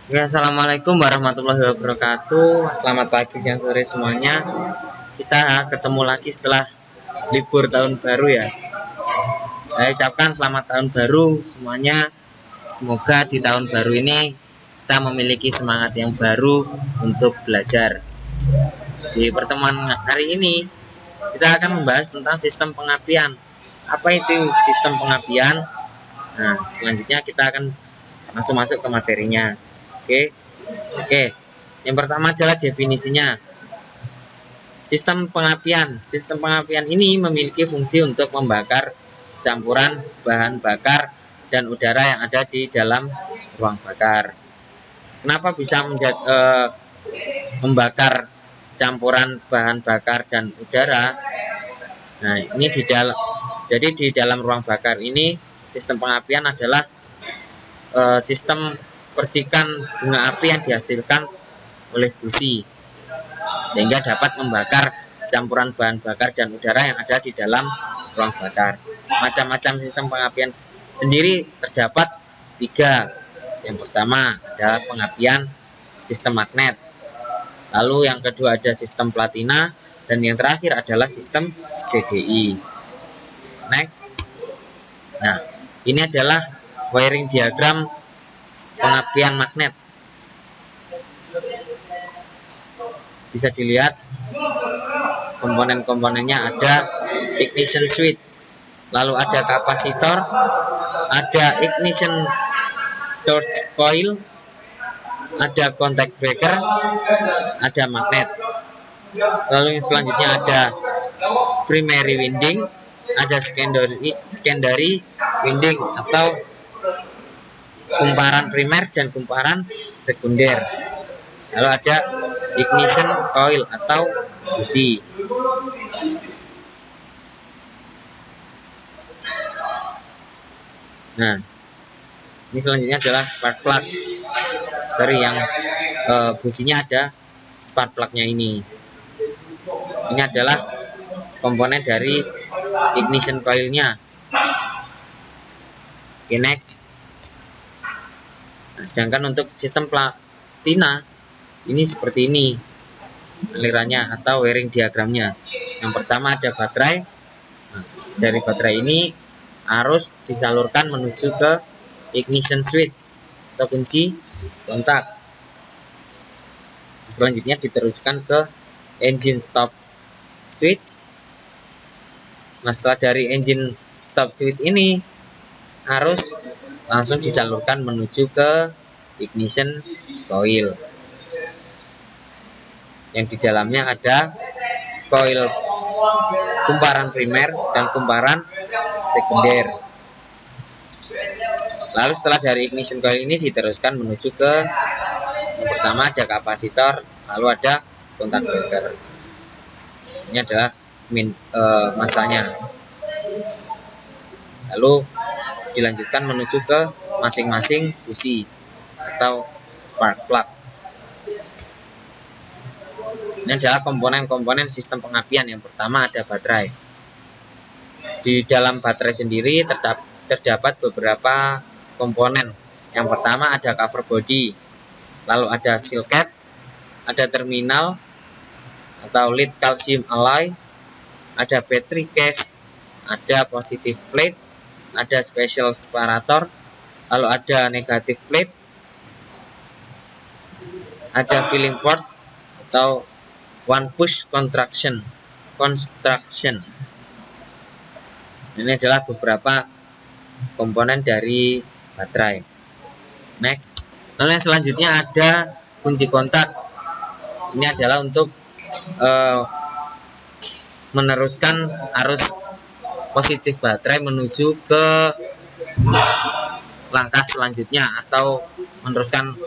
Ya, assalamualaikum warahmatullahi wabarakatuh. Selamat pagi, siang, sore semuanya. Kita ketemu lagi setelah libur tahun baru ya. Saya ucapkan selamat tahun baru semuanya. Semoga di tahun baru ini kita memiliki semangat yang baru untuk belajar. Di pertemuan hari ini kita akan membahas tentang sistem pengapian. Apa itu sistem pengapian? Nah, selanjutnya kita akan langsung masuk ke materinya. Oke. Yang pertama adalah definisinya. Sistem pengapian ini memiliki fungsi untuk membakar campuran bahan bakar dan udara yang ada di dalam ruang bakar. Kenapa bisa membakar campuran bahan bakar dan udara? Nah, ini di dalam ruang bakar ini sistem pengapian adalah sistem percikan bunga api yang dihasilkan oleh busi sehingga dapat membakar campuran bahan bakar dan udara yang ada di dalam ruang bakar. Macam-macam sistem pengapian sendiri terdapat 3. Yang pertama adalah pengapian sistem magnet. Lalu yang kedua ada sistem platina dan yang terakhir adalah sistem CDI. Next. Nah, ini adalah wiring diagram pengapian magnet. Bisa dilihat komponen-komponennya ada ignition switch, lalu ada kapasitor, ada ignition source coil, ada contact breaker, ada magnet. Lalu yang selanjutnya ada primary winding, ada secondary winding atau kumparan primer dan kumparan sekunder. Lalu ada ignition coil atau busi. Nah, ini selanjutnya adalah spark plug. Yang businya ada spark plugnya ini. Ini adalah komponen dari ignition coilnya. Oke, next. Nah, sedangkan untuk sistem platina ini seperti ini alirannya atau wiring diagramnya. Yang pertama ada baterai. Nah, dari baterai ini arus disalurkan menuju ke ignition switch atau kunci kontak. Selanjutnya diteruskan ke engine stop switch. Nah, setelah dari engine stop switch ini arus langsung disalurkan menuju ke ignition coil yang di dalamnya ada coil kumparan primer dan kumparan sekunder. Lalu setelah dari ignition coil ini diteruskan menuju ke yang pertama ada kapasitor, lalu ada contact breaker. Ini adalah masanya. Lalu dilanjutkan menuju ke masing-masing busi atau spark plug. Ini adalah komponen-komponen sistem pengapian. Yang pertama ada baterai. Di dalam baterai sendiri terdapat beberapa komponen. Yang pertama ada cover body, lalu ada seal cap, ada terminal atau lead calcium alloy, ada battery case, ada positive plate, ada special separator, lalu ada negative plate, ada filling port atau one push construction. Ini adalah beberapa komponen dari baterai. Next. Lalu yang selanjutnya ada kunci kontak. Ini adalah untuk meneruskan arus positif baterai menuju ke langkah selanjutnya atau meneruskan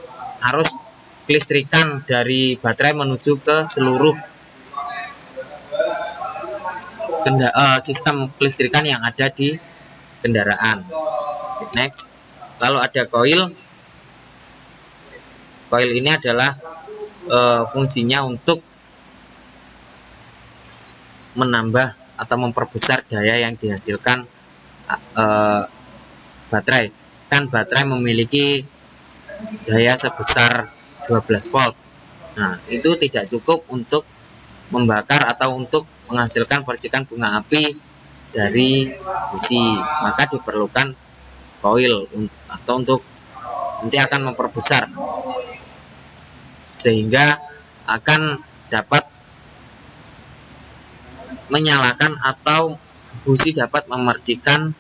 arus kelistrikan dari baterai menuju ke seluruh sistem kelistrikan yang ada di kendaraan. Next. Lalu ada coil. Coil ini adalah fungsinya untuk menambah atau memperbesar daya yang dihasilkan baterai. Kan baterai memiliki daya sebesar 12 volt. Nah, itu tidak cukup untuk membakar atau untuk menghasilkan percikan bunga api dari busi, maka diperlukan koil atau untuk nanti akan memperbesar sehingga akan dapat menyalakan atau busi dapat memercikan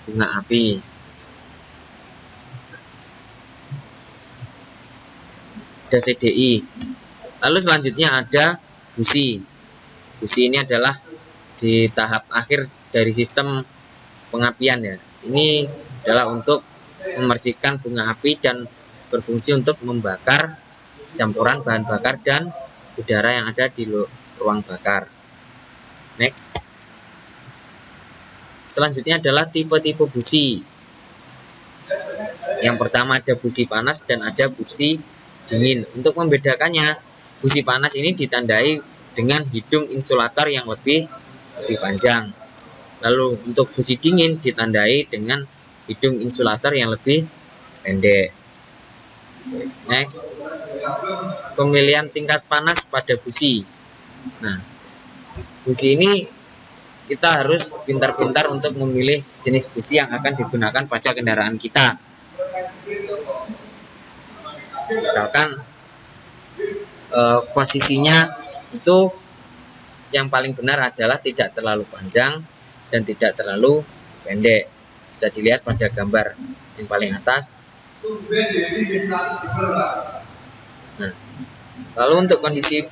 bunga api. Ada CDI. Lalu selanjutnya ada busi. Busi ini adalah di tahap akhir dari sistem pengapian ya. Ini adalah untuk memercikan bunga api dan berfungsi untuk membakar campuran bahan bakar dan udara yang ada di ruang bakar. Next. Selanjutnya adalah tipe-tipe busi. Yang pertama ada busi panas dan ada busi dingin. Untuk membedakannya, busi panas ini ditandai dengan hidung insulator yang lebih panjang. Lalu untuk busi dingin ditandai dengan hidung insulator yang lebih pendek. Next, pemilihan tingkat panas pada busi. Nah, busi ini kita harus pintar-pintar untuk memilih jenis busi yang akan digunakan pada kendaraan kita. Misalkan posisinya itu yang paling benar adalah tidak terlalu panjang dan tidak terlalu pendek. Bisa dilihat pada gambar yang paling atas. Nah, lalu untuk kondisi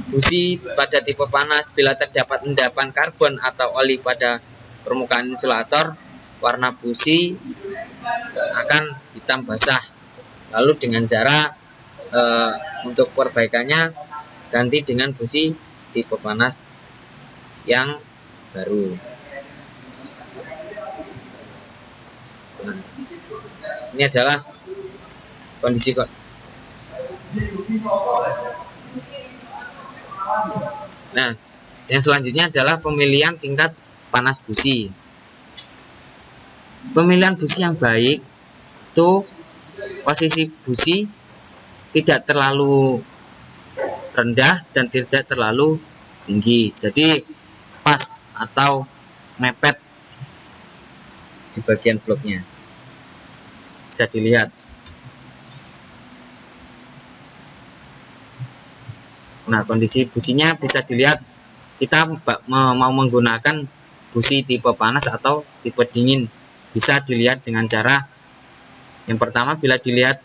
busi pada tipe panas, bila terdapat endapan karbon atau oli pada permukaan insulator, warna busi akan hitam basah. Lalu dengan cara untuk perbaikannya, ganti dengan busi tipe panas yang baru. Nah, ini adalah kondisi Nah, yang selanjutnya adalah pemilihan tingkat panas busi. Pemilihan busi yang baik itu posisi busi tidak terlalu rendah dan tidak terlalu tinggi. Jadi pas atau mepet di bagian bloknya. Bisa dilihat. Nah, kondisi businya bisa dilihat. Kita mau menggunakan busi tipe panas atau tipe dingin. Bisa dilihat dengan cara yang pertama, bila dilihat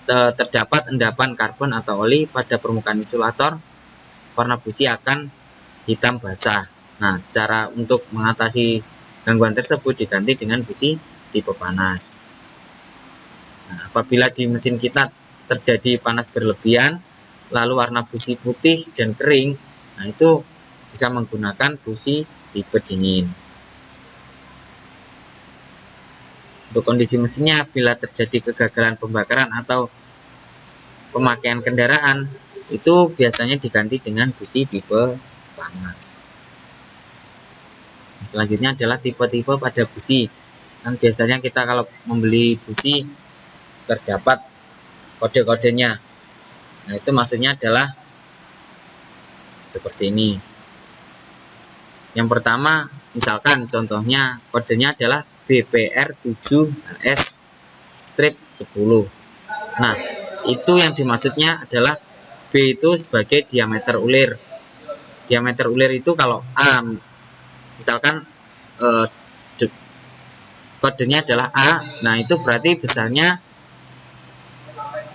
terdapat endapan karbon atau oli pada permukaan insulator, warna busi akan hitam basah. Nah, cara untuk mengatasi gangguan tersebut diganti dengan busi tipe panas. Nah, apabila di mesin kita terjadi panas berlebihan, lalu warna busi putih dan kering, nah itu bisa menggunakan busi tipe dingin. Untuk kondisi mesinnya, bila terjadi kegagalan pembakaran atau pemakaian kendaraan, itu biasanya diganti dengan busi tipe panas. Selanjutnya adalah tipe-tipe pada busi. Dan biasanya kita kalau membeli busi terdapat kode-kodenya. Nah, itu maksudnya adalah seperti ini. Yang pertama, misalkan contohnya kodenya adalah BPR7HS-10. Nah, itu yang dimaksudnya adalah B itu sebagai diameter ulir. Diameter ulir itu kalau A, misalkan kodenya adalah A, nah itu berarti besarnya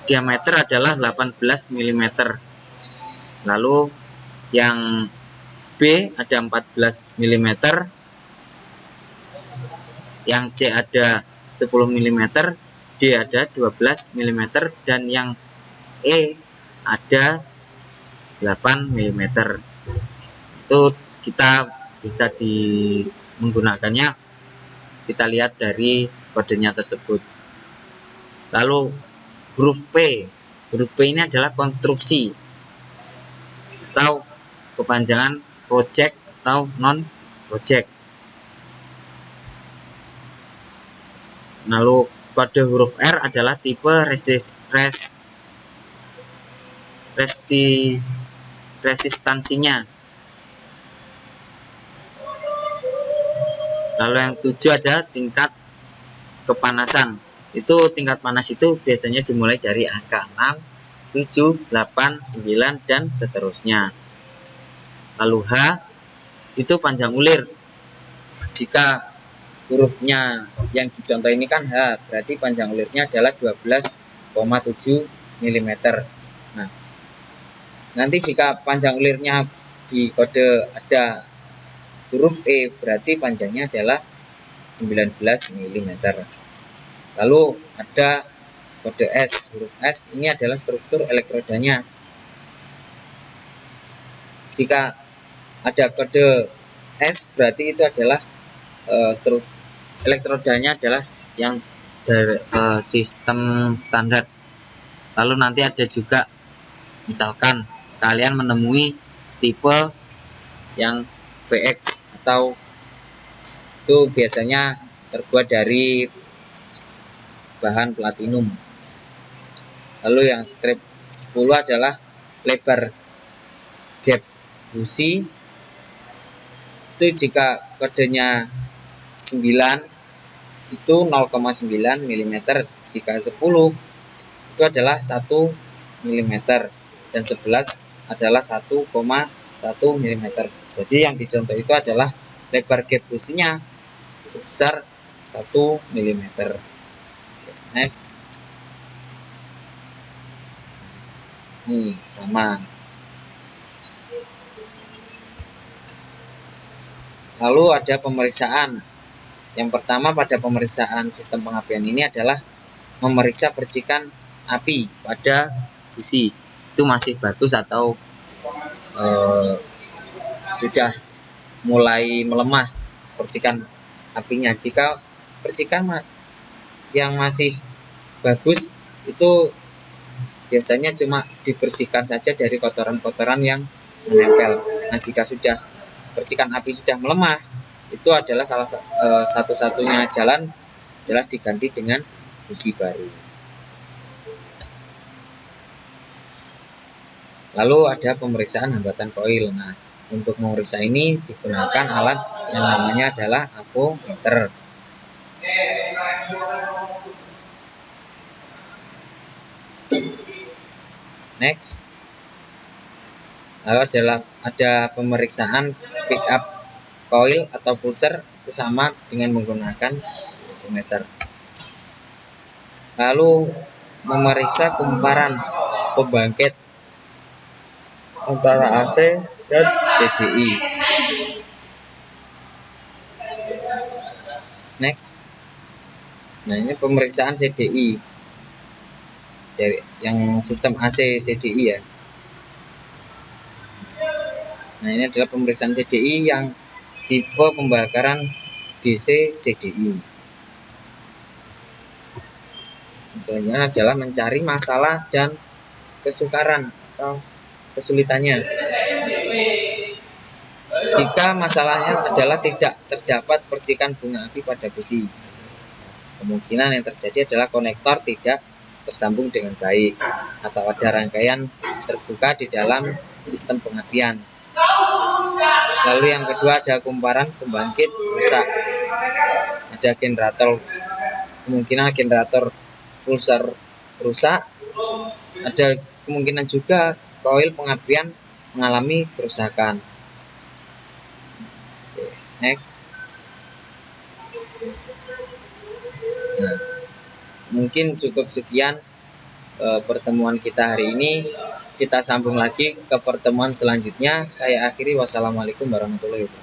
diameter adalah 18 mm. Lalu yang B ada 14 mm, yang C ada 10 mm, D ada 12 mm, dan yang E ada 8 mm. Itu kita bisa menggunakannya, kita lihat dari kodenya tersebut. Lalu huruf P. Huruf P ini adalah konstruksi atau kepanjangan project atau non project. Lalu kode huruf R adalah tipe resistansinya. Lalu yang 7 ada tingkat kepanasan. Itu tingkat panas itu biasanya dimulai dari angka 6, 7, 8, 9 dan seterusnya. Lalu H itu panjang ulir. Jika hurufnya yang dicontoh ini kan H, berarti panjang ulirnya adalah 12,7 mm. Nah, nanti jika panjang ulirnya di kode ada huruf E, berarti panjangnya adalah 19 mm. Lalu ada kode S. Huruf S ini adalah struktur elektrodanya. Jika ada kode S, berarti itu adalah elektrodanya adalah yang dari sistem standar. Lalu nanti ada juga, misalkan kalian menemui tipe yang VX atau itu biasanya terbuat dari bahan platinum. Lalu yang strip 10 adalah lebar gap busi. Itu jika kodenya 9 itu 0,9 mm, jika 10 itu adalah 1 mm dan 11 adalah 1,1 mm. Jadi yang dicontoh itu adalah lebar gap businya sebesar 1 mm. Next. Nih sama. Lalu ada pemeriksaan. Yang pertama pada pemeriksaan sistem pengapian ini adalah memeriksa percikan api pada busi. Itu masih bagus atau sudah mulai melemah percikan apinya. Jika percikan yang masih bagus itu biasanya cuma dibersihkan saja dari kotoran-kotoran yang menempel. Nah, jika sudah percikan api sudah melemah, itu adalah salah satu-satunya jalan adalah diganti dengan busi baru. Lalu ada pemeriksaan hambatan koil. Nah, untuk memeriksa ini digunakan alat yang namanya adalah avometer. Next. Lalu ada pemeriksaan pick up coil atau pulser, itu sama dengan menggunakan avometer. Lalu memeriksa kumparan pembangkit antara AC dan CDI. Next. Nah, ini pemeriksaan CDI dari yang sistem AC CDI ya. Nah, ini adalah pemeriksaan CDI yang tipe pembakaran DC CDI. Selanjutnya adalah mencari masalah dan kesukaran atau kesulitannya. Jika masalahnya adalah tidak terdapat percikan bunga api pada busi, kemungkinan yang terjadi adalah konektor tidak tersambung dengan baik atau ada rangkaian terbuka di dalam sistem pengapian. Lalu yang kedua ada kumparan pembangkit rusak. Ada generator, kemungkinan generator pulser rusak. Ada kemungkinan juga koil pengapian mengalami kerusakan. Next. Nah, mungkin cukup sekian pertemuan kita hari ini. Kita sambung lagi ke pertemuan selanjutnya. Saya akhiri, wassalamualaikum warahmatullahi wabarakatuh.